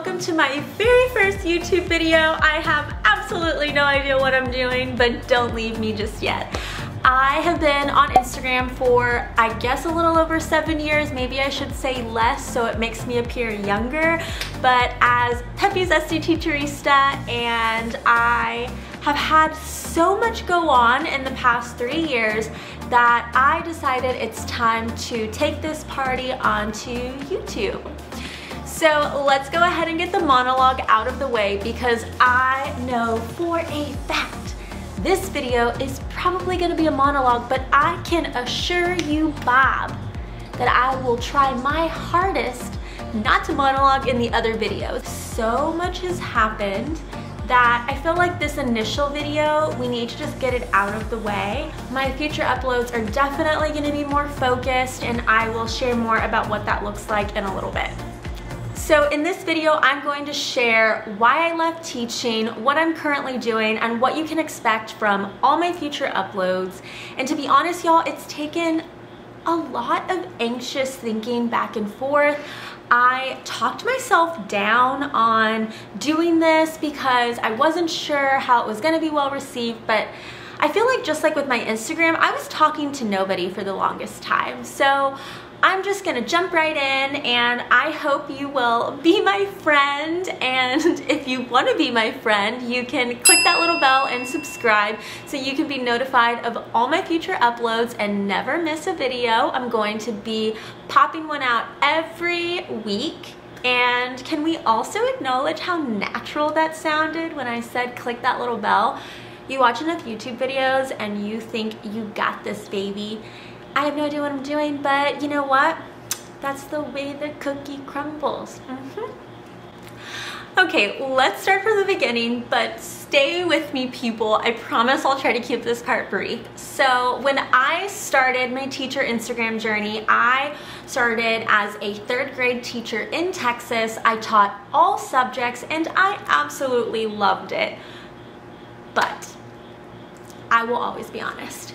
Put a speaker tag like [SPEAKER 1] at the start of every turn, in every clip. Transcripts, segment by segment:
[SPEAKER 1] welcome to my very first YouTube video. I have absolutely no idea what I'm doing, but don't leave me just yet. I have been on Instagram for, I guess, a little over 7 years. Maybe I should say less so it makes me appear younger. But as Peppy's SD Teacherista, and I have had so much go on in the past 3 years that I decided it's time to take this party onto YouTube. So let's go ahead and get the monologue out of the way, because I know for a fact this video is probably going to be a monologue, but I can assure you, Bob, that I will try my hardest not to monologue in the other videos. So much has happened that I feel like this initial video, we need to just get it out of the way. My future uploads are definitely going to be more focused, and I will share more about what that looks like in a little bit. So in this video, I'm going to share why I left teaching, what I'm currently doing, and what you can expect from all my future uploads. And to be honest, y'all, it's taken a lot of anxious thinking back and forth. I talked myself down on doing this because I wasn't sure how it was going to be well received, but I feel like just like with my Instagram, I was talking to nobody for the longest time. So I'm just gonna jump right in, and I hope you will be my friend. And if you want to be my friend, you can click that little bell and subscribe so you can be notified of all my future uploads and never miss a video. I'm going to be popping one out every week. And can we also acknowledge how natural that sounded when I said click that little bell? You watch enough YouTube videos and you think you got this, baby. I have no idea what I'm doing, but you know what? That's the way the cookie crumbles. Okay, let's start from the beginning, but stay with me, people. I promise I'll try to keep this part brief. So when I started my teacher Instagram journey, I started as a 3rd grade teacher in Texas. I taught all subjects and I absolutely loved it. But I will always be honest.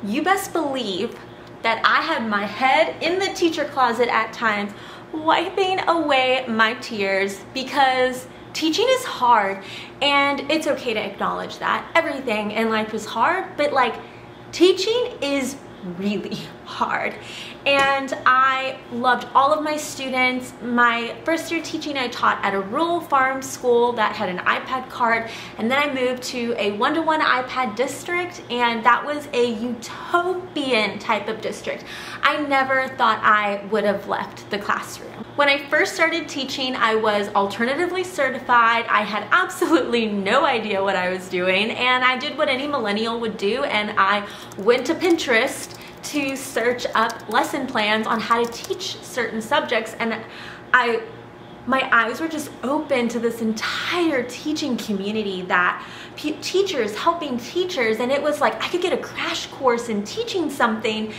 [SPEAKER 1] You best believe that I had my head in the teacher closet at times, wiping away my tears, because teaching is hard, and it's okay to acknowledge that. Everything in life is hard, but like teaching is really hard. And I loved all of my students. My first year teaching, I taught at a rural farm school that had an iPad cart, and then I moved to a 1-to-1 iPad district, and that was a utopian type of district. I never thought I would have left the classroom. When I first started teaching, I was alternatively certified. I had absolutely no idea what I was doing, and I did what any millennial would do, and I went to Pinterest to search up lesson plans on how to teach certain subjects, and my eyes were just open to this entire teaching community, that teachers helping teachers, and it was like I could get a crash course in teaching something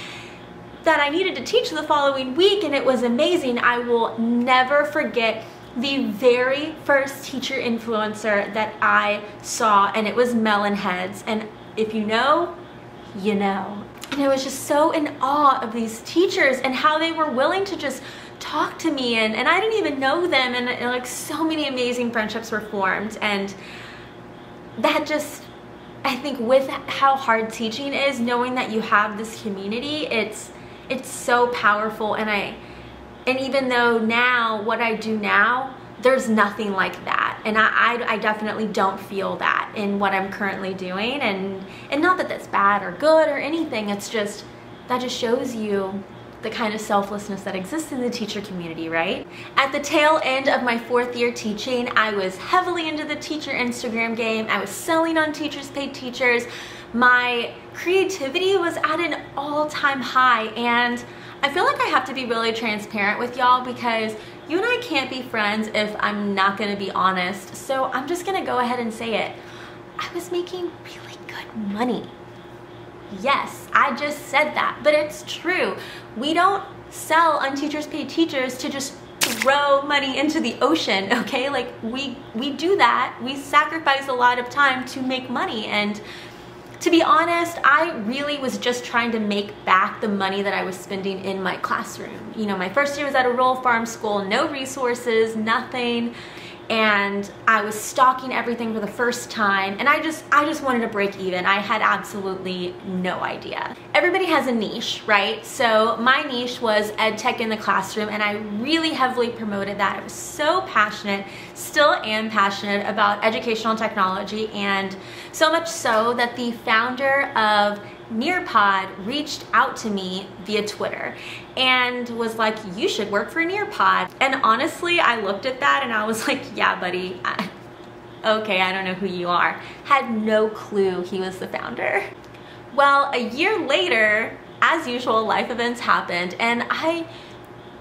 [SPEAKER 1] that I needed to teach the following week, and it was amazing. I will never forget the very first teacher influencer that I saw, and it was Melonheads, and if you know, you know. And I was just so in awe of these teachers and how they were willing to just talk to me, and I didn't even know them, and like so many amazing friendships were formed. And that just, I think with how hard teaching is, knowing that you have this community, it's so powerful. And even though now what I do now, there's nothing like that, and I definitely don't feel that in what I'm currently doing, and not that that's bad or good or anything. It's just, that just shows you the kind of selflessness that exists in the teacher community, right? At the tail end of my 4th year teaching, I was heavily into the teacher Instagram game. I was selling on Teachers Pay Teachers. My creativity was at an all-time high, and I feel like I have to be really transparent with y'all, because you and I can't be friends if I'm not gonna be honest. So I'm just gonna go ahead and say it. I was making really good money. Yes, I just said that, but it's true. We don't sell on Teachers Pay Teachers to just throw money into the ocean, okay? Like we do that. We sacrifice a lot of time to make money, and to be honest, I really was just trying to make back the money that I was spending in my classroom. You know, my first year was at a rural farm school, no resources, nothing. and I was stalking everything for the first time, and I just wanted to break even. I had absolutely no idea. Everybody has a niche, right? So my niche was ed tech in the classroom, and I really heavily promoted that. I was so passionate, still am passionate about educational technology, and so much so that the founder of Nearpod reached out to me via Twitter and was like, you should work for Nearpod. And honestly, I looked at that and I was like, yeah, buddy, okay, I don't know who you are. Had no clue he was the founder. Well, a year later, as usual, life events happened, and I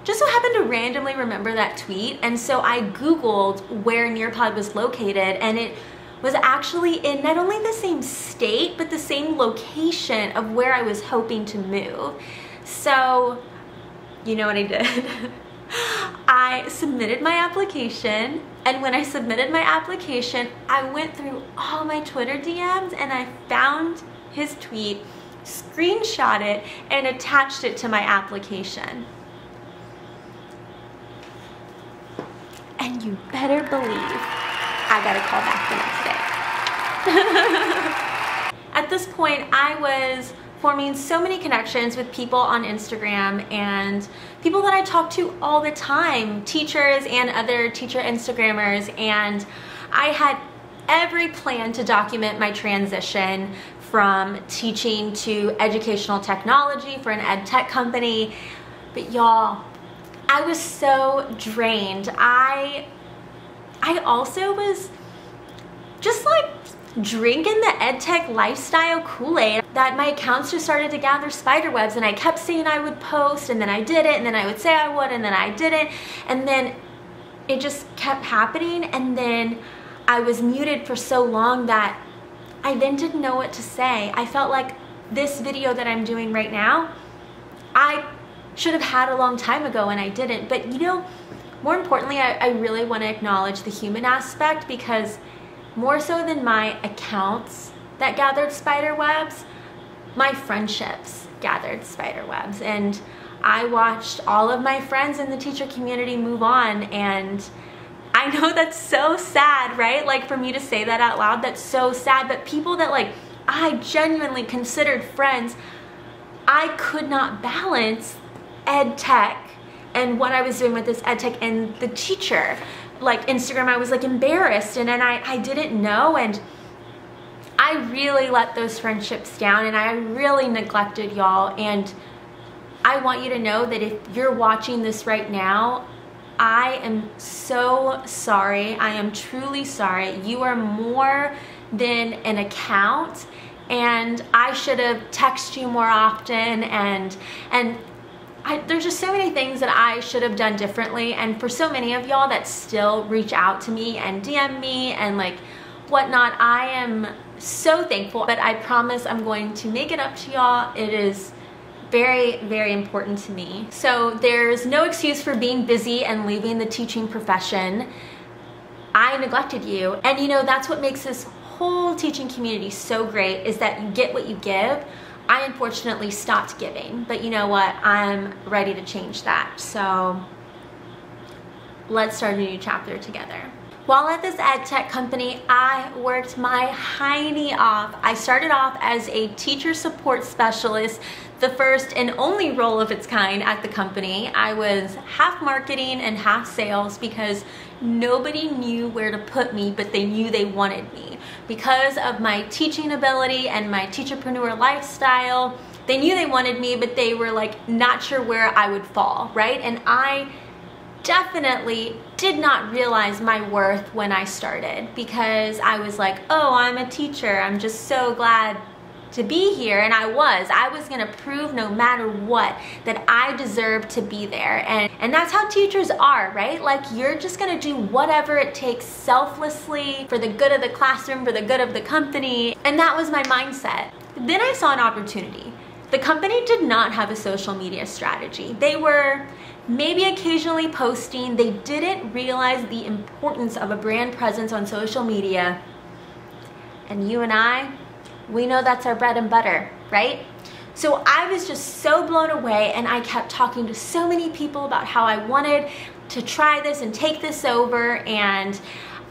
[SPEAKER 1] just so happened to randomly remember that tweet, and so I Googled where Nearpod was located, and it was actually in not only the same state, but the same location of where I was hoping to move. So, you know what I did? I submitted my application, and when I submitted my application, I went through all my Twitter DMs and I found his tweet, screenshot it, and attached it to my application. And you better believe I got a call back the next day. At this point, I was forming so many connections with people on Instagram and people that I talk to all the time, teachers and other teacher Instagrammers, and I had every plan to document my transition from teaching to educational technology for an ed tech company. But y'all, I was so drained. I also was just like drinking the ed tech lifestyle Kool-Aid, that my accounts just started to gather spider webs, and I kept saying I would post, and then I did it, and then I would say I would, and then I didn't, and then it just kept happening, and then I was muted for so long that I then didn't know what to say. I felt like this video that I'm doing right now, I should have had a long time ago, and I didn't. But you know, more importantly, I really want to acknowledge the human aspect, because more so than my accounts that gathered spider webs, my friendships gathered spider webs. And I watched all of my friends in the teacher community move on, and I know that's so sad, right? Like, for me to say that out loud, that's so sad. But people that like I genuinely considered friends, I could not balance ed tech and what I was doing with this ed tech and the teacher. Like Instagram, I was like embarrassed, and then I didn't know, and I really let those friendships down, and I really neglected y'all. And I want you to know that if you're watching this right now, I am so sorry. I am truly sorry. You are more than an account, and I should have texted you more often, and there's just so many things that I should have done differently. And for so many of y'all that still reach out to me and DM me and like whatnot, I am so thankful. But I promise I'm going to make it up to y'all. It is very, very important to me. So there's no excuse for being busy and leaving the teaching profession. I neglected you. And you know, that's what makes this whole teaching community so great, is that you get what you give. I unfortunately stopped giving, but you know what? I'm ready to change that. So let's start a new chapter together. While at this ed tech company, I worked my hiney off. I started off as a teacher support specialist, the first and only role of its kind at the company. I was half marketing and half sales because nobody knew where to put me, but they knew they wanted me. Because of my teaching ability and my teacherpreneur lifestyle, they knew they wanted me, but they were like not sure where I would fall, right? And I definitely did not realize my worth when I started, because I was like, oh, I'm a teacher, I'm just so glad to be here. And I was gonna prove no matter what that I deserve to be there. And that's how teachers are, right? Like, you're just gonna do whatever it takes selflessly for the good of the classroom, for the good of the company. And that was my mindset. Then I saw an opportunity. The company did not have a social media strategy. They were maybe occasionally posting. They didn't realize the importance of a brand presence on social media. And you and I, we know that's our bread and butter, right? So I was just so blown away, and I kept talking to so many people about how I wanted to try this and take this over, and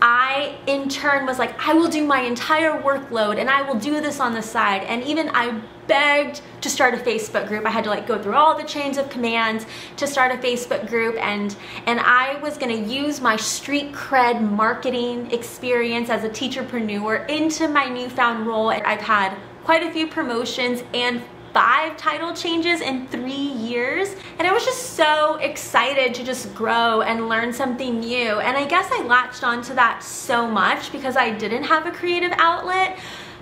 [SPEAKER 1] I in turn was like, I will do my entire workload and I will do this on the side. And even I begged to start a Facebook group. I had to like go through all the chains of commands to start a Facebook group, and I was gonna use my street cred marketing experience as a teacherpreneur into my newfound role. I've had quite a few promotions and 5 title changes in 3 years, and I was just so excited to just grow and learn something new. And I guess I latched onto that so much because I didn't have a creative outlet.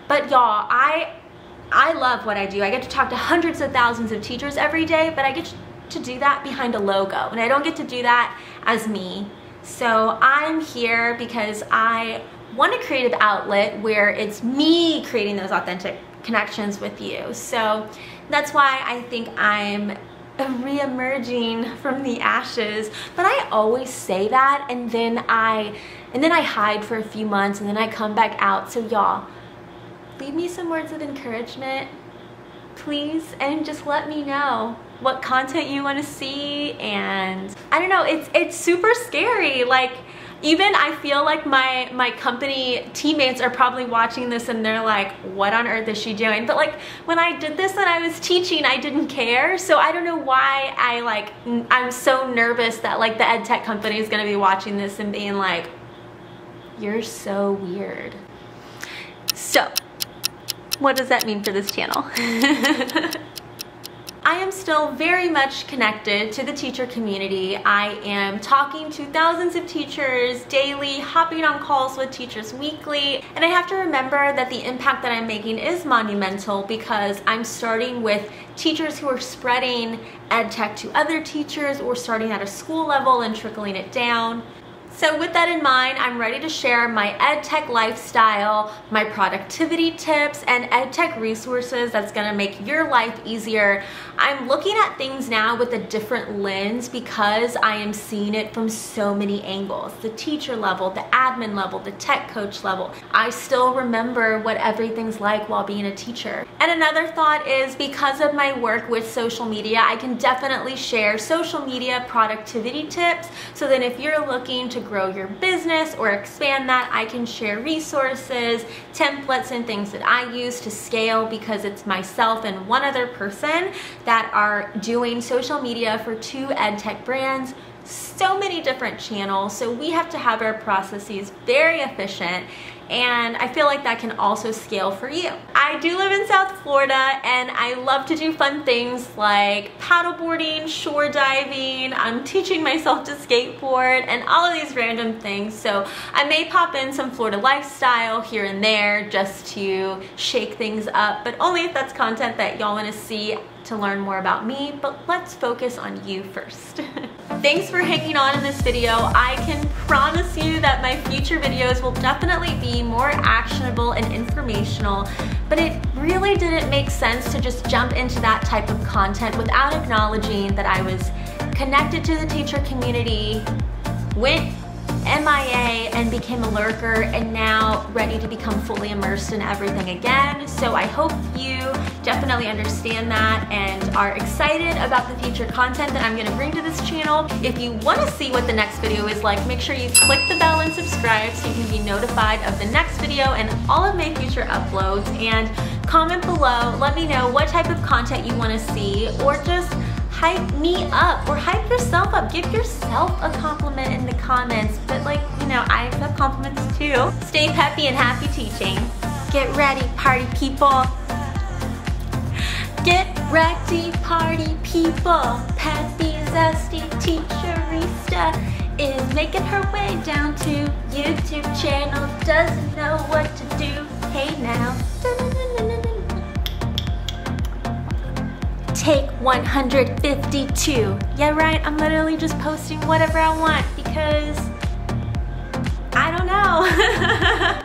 [SPEAKER 1] But y'all, I love what I do. I get to talk to hundreds of thousands of teachers every day, but I get to do that behind a logo, and I don't get to do that as me. So I'm here because I want a creative outlet where it's me creating those authentic connections with you. So that's why I think I'm re-emerging from the ashes. But I always say that, and then I hide for a few months, and then I come back out. So y'all, leave me some words of encouragement, please, and just let me know what content you want to see. And I don't know, it's super scary. Like, even I feel like my company teammates are probably watching this and they're like, what on earth is she doing? But like, when I did this and I was teaching, I didn't care. So I don't know why I'm so nervous that like the ed tech company is gonna be watching this and being like, you're so weird. So what does that mean for this channel? I am still very much connected to the teacher community. I am talking to thousands of teachers daily, hopping on calls with teachers weekly, and I have to remember that the impact that I'm making is monumental because I'm starting with teachers who are spreading ed tech to other teachers, or starting at a school level and trickling it down. So with that in mind, I'm ready to share my ed tech lifestyle, my productivity tips, and ed tech resources that's gonna make your life easier. I'm looking at things now with a different lens because I am seeing it from so many angles. The teacher level, the admin level, the tech coach level. I still remember what everything's like while being a teacher. And another thought is, because of my work with social media, I can definitely share social media productivity tips, so that if you're looking to grow your business or expand that, I can share resources, templates, and things that I use to scale, because it's myself and one other person that are doing social media for 2 ed tech brands, so many different channels. So we have to have our processes very efficient, and I feel like that can also scale for you. I do live in South Florida, and I love to do fun things like paddleboarding, shore diving. I'm teaching myself to skateboard and all of these random things. So I may pop in some Florida lifestyle here and there just to shake things up, but only if that's content that y'all want to see to learn more about me. But let's focus on you first. Thanks for hanging on in this video. I can promise you that my future videos will definitely be more actionable and informational, but it really didn't make sense to just jump into that type of content without acknowledging that I was connected to the teacher community, went MIA and became a lurker, and now ready to become fully immersed in everything again. So I hope you definitely understand that and are excited about the future content that I'm going to bring to this channel. If you want to see what the next video is like, make sure you click the bell and subscribe so you can be notified of the next video and all of my future uploads. And comment below, let me know what type of content you want to see, or just hype me up or hype yourself up. Give yourself a compliment in the comments, but like, you know, I accept compliments too. Stay peppy and happy teaching. Get ready, party people. Get ready, party people. Peppy, zesty teacherista is making her way down to YouTube channel. Doesn't know what to do. Hey now. Take 152. Yeah, right, I'm literally just posting whatever I want because I don't know.